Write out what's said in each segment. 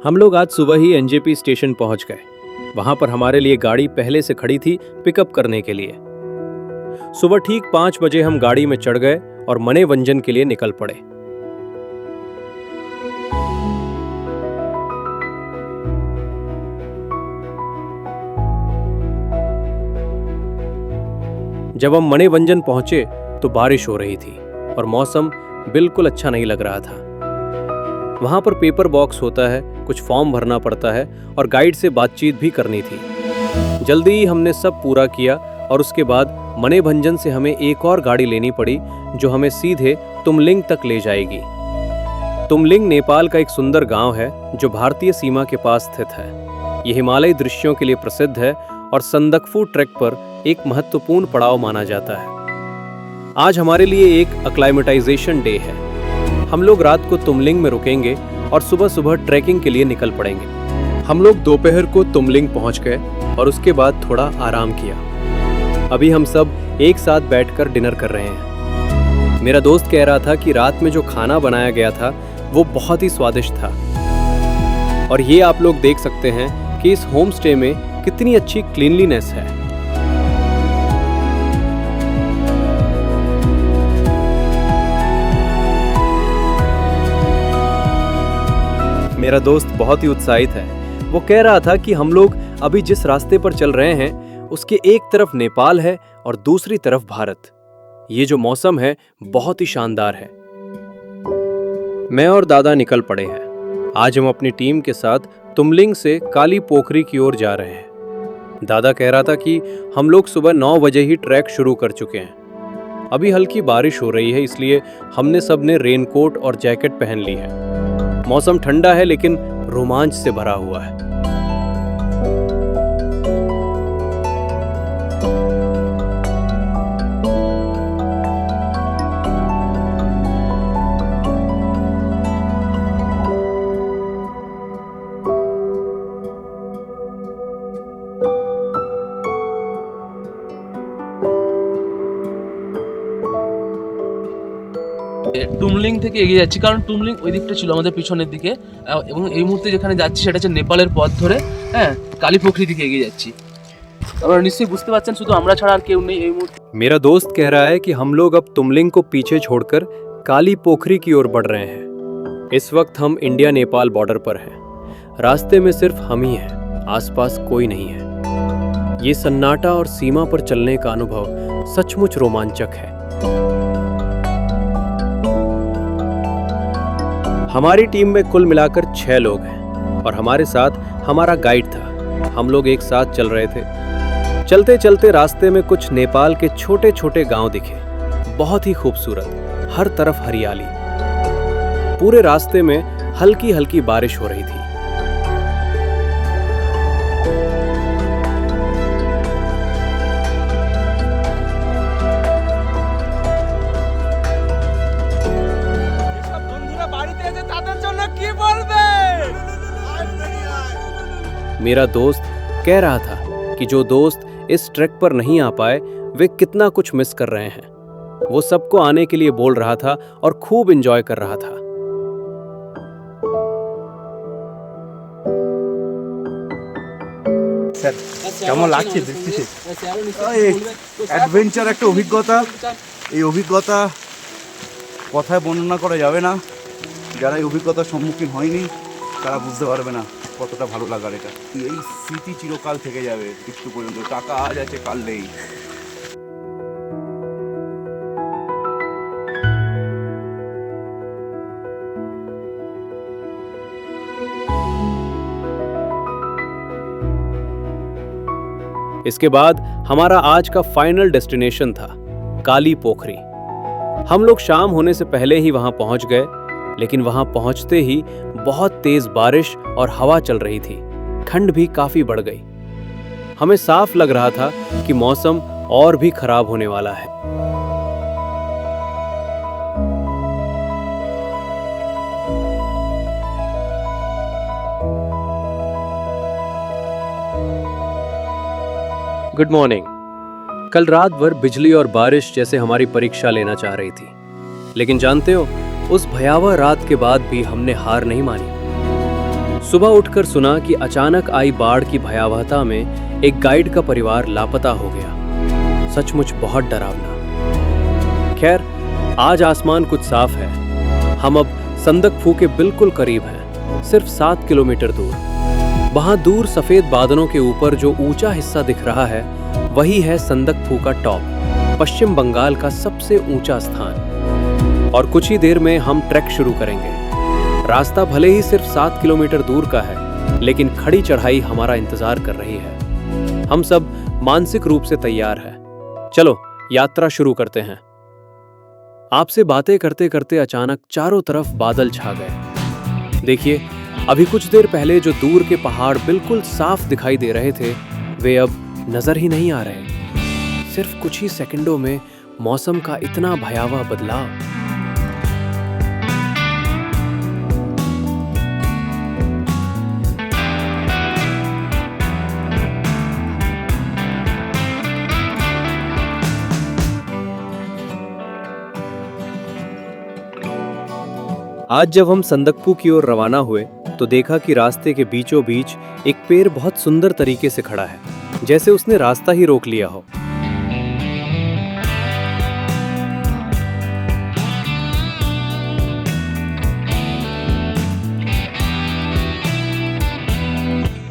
हम लोग आज सुबह ही एनजेपी स्टेशन पहुंच गए। वहां पर हमारे लिए गाड़ी पहले से खड़ी थी पिकअप करने के लिए। सुबह ठीक 5 बजे हम गाड़ी में चढ़ गए और मनेवंजन के लिए निकल पड़े। जब हम मनेवंजन पहुंचे तो बारिश हो रही थी और मौसम बिल्कुल अच्छा नहीं लग रहा था। वहां पर पेपर बॉक्स होता है, कुछ फॉर्म भरना पड़ता है और गाइड से बातचीत भी करनी थी। जल्दी ही हमने सब पूरा किया और उसके बाद मनेभंजन से हमें एक और गाड़ी लेनी पड़ी जो हमें सीधे तुमलिंग तक ले जाएगी। तुमलिंग नेपाल का एक सुंदर गांव है जो भारतीय सीमा के पास स्थित है। यह हिमालयी दृश्यों के लिए प्रसिद्ध है और संदकफू ट्रैक पर एक महत्वपूर्ण पड़ाव माना जाता है। आज हमारे लिए एक अक्लाइमेटाइजेशन डे है। हम लोग रात को तुमलिंग में रुकेंगे और सुबह सुबह ट्रैकिंग के लिए निकल पड़ेंगे। हम लोग दोपहर को तुमलिंग पहुंच गए और उसके बाद थोड़ा आराम किया। अभी हम सब एक साथ बैठकर डिनर कर रहे हैं। मेरा दोस्त कह रहा था कि रात में जो खाना बनाया गया था वो बहुत ही स्वादिष्ट था। और ये आप लोग देख सकते हैं कि इस होम स्टे में कितनी अच्छी क्लीनलीनेस है। मेरा दोस्त बहुत ही उत्साहित है। वो कह रहा था कि हम लोग अभी जिस रास्ते पर चल रहे हैं उसके एक तरफ नेपाल है और दूसरी तरफ भारत। ये जो मौसम है बहुत ही शानदार है। मैं और दादा निकल पड़े हैं। आज हम अपनी टीम के साथ तुमलिंग से काली पोखरी की ओर जा रहे हैं। दादा कह रहा था कि हम लोग सुबह 9 बजे ही ट्रैक शुरू कर चुके हैं। अभी हल्की बारिश हो रही है, इसलिए हमने सबने रेनकोट और जैकेट पहन ली है। मौसम ठंडा है लेकिन रोमांच से भरा हुआ है। টুমলিং থেকে এগিয়ে যাচ্ছি, কারণ টুমলিং ওই দিকটা ছিল আমাদের পিছনের দিকে, এবং এই মুহূর্তে যেখানে যাচ্ছি সেটা হচ্ছে নেপালের পথ ধরে কালীপোখরি দিকে এগিয়ে যাচ্ছি। আপনারা নিশ্চয়ই বুঝতে পারছেন শুধু আমরা ছাড়া আর কেউ নেই এই মুহূর্তে। मेरा दोस्त कह रहा है कि हम लोग अब तुमलिंग को पीछे छोड़कर काली पोखरी की ओर बढ़ रहे हैं। इस वक्त हम इंडिया नेपाल बॉर्डर पर हैं। रास्ते में सिर्फ हम ही हैं, आसपास कोई नहीं है। ये सन्नाटा और सीमा पर चलने का अनुभव सचमुच रोमांचक है। हमारी टीम में कुल मिलाकर 6 लोग हैं और हमारे साथ हमारा गाइड था। हम लोग एक साथ चल रहे थे। चलते चलते रास्ते में कुछ नेपाल के छोटे छोटे गांव दिखे, बहुत ही खूबसूरत, हर तरफ हरियाली। पूरे रास्ते में हल्की हल्की बारिश हो रही थी। मेरा दोस्त कह रहा था कि जो दोस्त इस ट्रैक पर नहीं आ पाए वे कितना कुछ मिस कर रहे हैं। वो सबको आने के लिए बोल रहा था और खूब एंजॉय कर रहा था। স্যার কেমন লাগছে দেখতেছি? অ্যাডভেঞ্চার একটা অভিজ্ঞতা। এই অভিজ্ঞতা কথায় বর্ণনা করা যাবে না। যারা এই অভিজ্ঞতার সম্মুখীন হয়নি তারা বুঝতে পারবে না কতটা ভালো লাগার এটা। এই স্মৃতি চিরকাল থেকে যাবে মৃত্যু পর্যন্ত। টাকা আজ আছে কাল নেই। इसके बाद हमारा आज का फाइनल डेस्टिनेशन था काली पोखरी। हम लोग शाम होने से पहले ही वहां पहुंच गए, लेकिन वहां पहुंचते ही बहुत तेज बारिश और हवा चल रही थी। ठंड भी काफी बढ़ गई। हमें साफ लग रहा था कि मौसम और भी खराब होने वाला है। Good morning. कल रात भर बिजली और बारिश जैसे हमारी परीक्षा लेना चाह रही थी, लेकिन जानते हो उस भयावह रात के बाद भी हमने हार नहीं मानी। सुबह उठकर सुना कि अचानक आई बाढ़ की भयावहता में एक गाइड का परिवार लापता हो गया। सचमुच बहुत डरावना। खैर, आज आसमान कुछ साफ है। हम अब संदकफू के बिल्कुल करीब हैं, सिर्फ 7 किलोमीटर दूर। वहां दूर सफेद बादलों के ऊपर जो ऊंचा हिस्सा दिख रहा है वही है संदकफू का टॉप, पश्चिम बंगाल का सबसे ऊंचा स्थान। और कुछ ही देर में हम ट्रैक शुरू करेंगे। रास्ता भले ही सिर्फ 7 किलोमीटर दूर का है, लेकिन खड़ी चढ़ाई हमारा इंतजार कर रही है। हम सब मानसिक रूप से तैयार हैं। चलो यात्रा शुरू करते हैं। आपसे बातें करते करते अचानक चारों तरफ बादल छा गए। देखिए, अभी कुछ देर पहले जो दूर के पहाड़ बिल्कुल साफ दिखाई दे रहे थे, वे अब नजर ही नहीं आ रहे। सिर्फ कुछ ही सेकंडों में मौसम का इतना भयावह बदलाव। आज जब हम संदकफू की ओर रवाना हुए तो देखा कि रास्ते के बीचों बीच एक पेड़ बहुत सुंदर तरीके से खड़ा है, जैसे उसने रास्ता ही रोक लिया हो।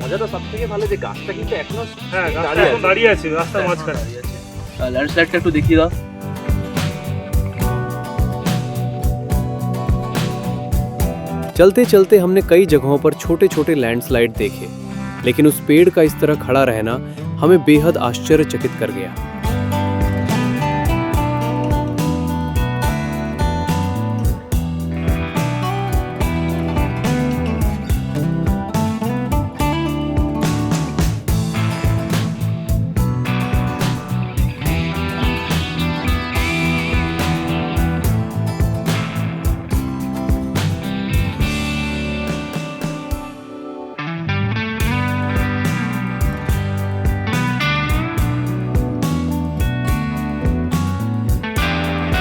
মজা তো সবথেকে ভালো যে গাছটা কিন্তু এখনো দাঁড়িয়ে আছে রাস্তার মাঝখানে। ল্যান্ডস্লাইডটা একটু দেখিয়ে দাও। चलते चलते हमने कई जगहों पर छोटे छोटे लैंडस्लाइड देखे, लेकिन उस पेड़ का इस तरह खड़ा रहना हमें बेहद आश्चर्यचकित कर गया।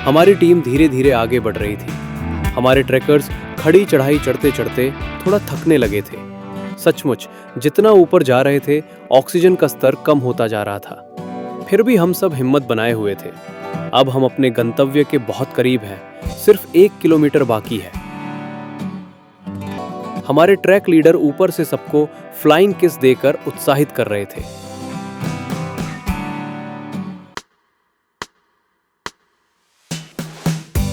हमारी टीम धीरे धीरे आगे बढ़ रही थी। हमारे ट्रैकर्स खड़ी चढ़ाई चढ़ते चढ़ते थोड़ा थकने लगे थे। सचमुच जितना ऊपर जा रहे थे, ऑक्सीजन का स्तर कम होता जा रहा था। फिर भी हम सब हिम्मत बनाए हुए थे। अब हम अपने गंतव्य के बहुत करीब हैं, सिर्फ 1 किलोमीटर बाकी है। हमारे ट्रैक लीडर ऊपर से सबको फ्लाइंग किस देकर उत्साहित कर रहे थे।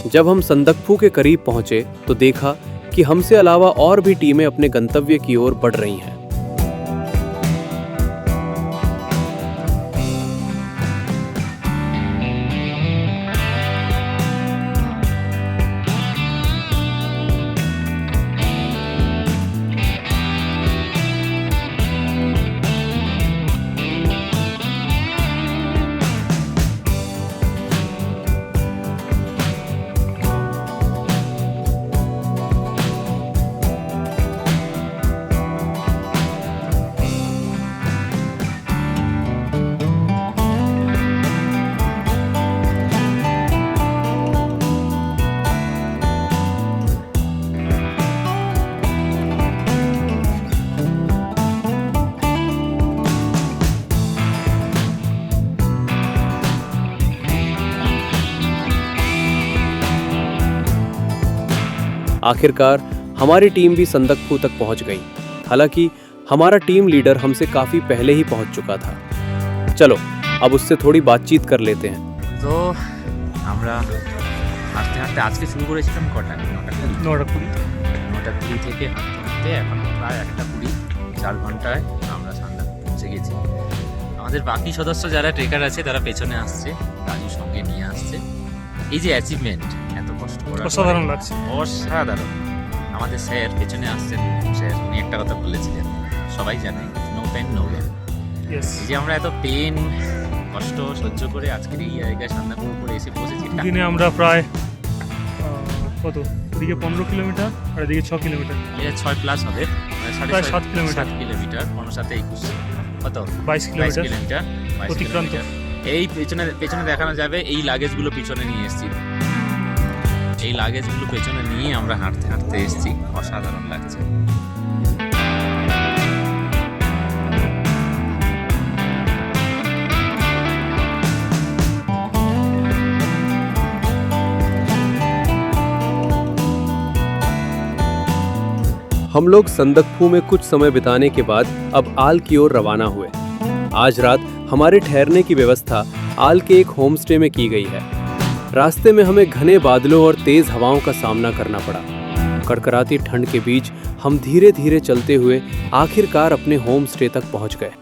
जब हम संदकफू के करीब पहुंचे तो देखा कि हमसे अलावा और भी टीमें अपने गंतव्य की ओर बढ़ रही हैं। आखिरकार हमारी टीम भी संदकफू तक पहुंच गई। हालांकि हमारा टीम लीडर हमसे काफी पहले ही पहुंच चुका था। चलो अब उससे थोड़ी बातचीत कर लेते हैं। তো আমরা হাঁটতে হাঁটতে আজকে শুরু করেছিলাম কটা? 9:20 থেকে হাঁটতে হাঁটতে এখন প্রায় 1:20, 4 ঘন্টায় আমরা সান্দাকফু পৌঁছে গেছি। আমাদের বাকি সদস্য যারা ট্রেকার আছে তারা পেছনে আসছে, রাজু সঙ্গে নিয়ে আসছে। এই যে অ্যাচিভমেন্ট, এত কষ্ট করার পরে অসাধারণ লাগছে। অসাধারণ। আমাদের স্যার পেছনে আসছেন, স্যার উনি একটা কথা বলেছিলেন, সবাই জানে no pain no gain. Yes. এই যে আমরা এত পেন কষ্ট সহ্য করে আজকের এই জায়গায় সান্দাকফু করে এসে পৌঁছেছি। দিনে আমরা প্রায় কত, এদিকে 15 কিলোমিটার আর এদিকে 6 কিলোমিটার, এটা 6+ হবে, মানে প্রায় 7 কিলোমিটার। 7 কিলোমিটার, 15 7 21 কত 22 22 কিলোমিটার কিলোমিটার, 22 অতিক্রান্ত। কিলোমিটার। এই পেছনে দেখানো যাবে, এই লাগেজগুলো পিছনে নিয়ে এসেছি। এই লাগেজগুলো পেছনে নিয়ে আমরা হাঁটতে হাঁটতে এসেছি। অসাধারণ লাগছে। हम लोग संदकफू में कुछ समय बिताने के बाद अब आल की ओर रवाना हुए। आज रात हमारे ठहरने की व्यवस्था आल के एक होम स्टे में की गई है। रास्ते में हमें घने बादलों और तेज हवाओं का सामना करना पड़ा। कड़कड़ाती ठंड के बीच हम धीरे धीरे चलते हुए आखिरकार अपने होम स्टे तक पहुंच गए।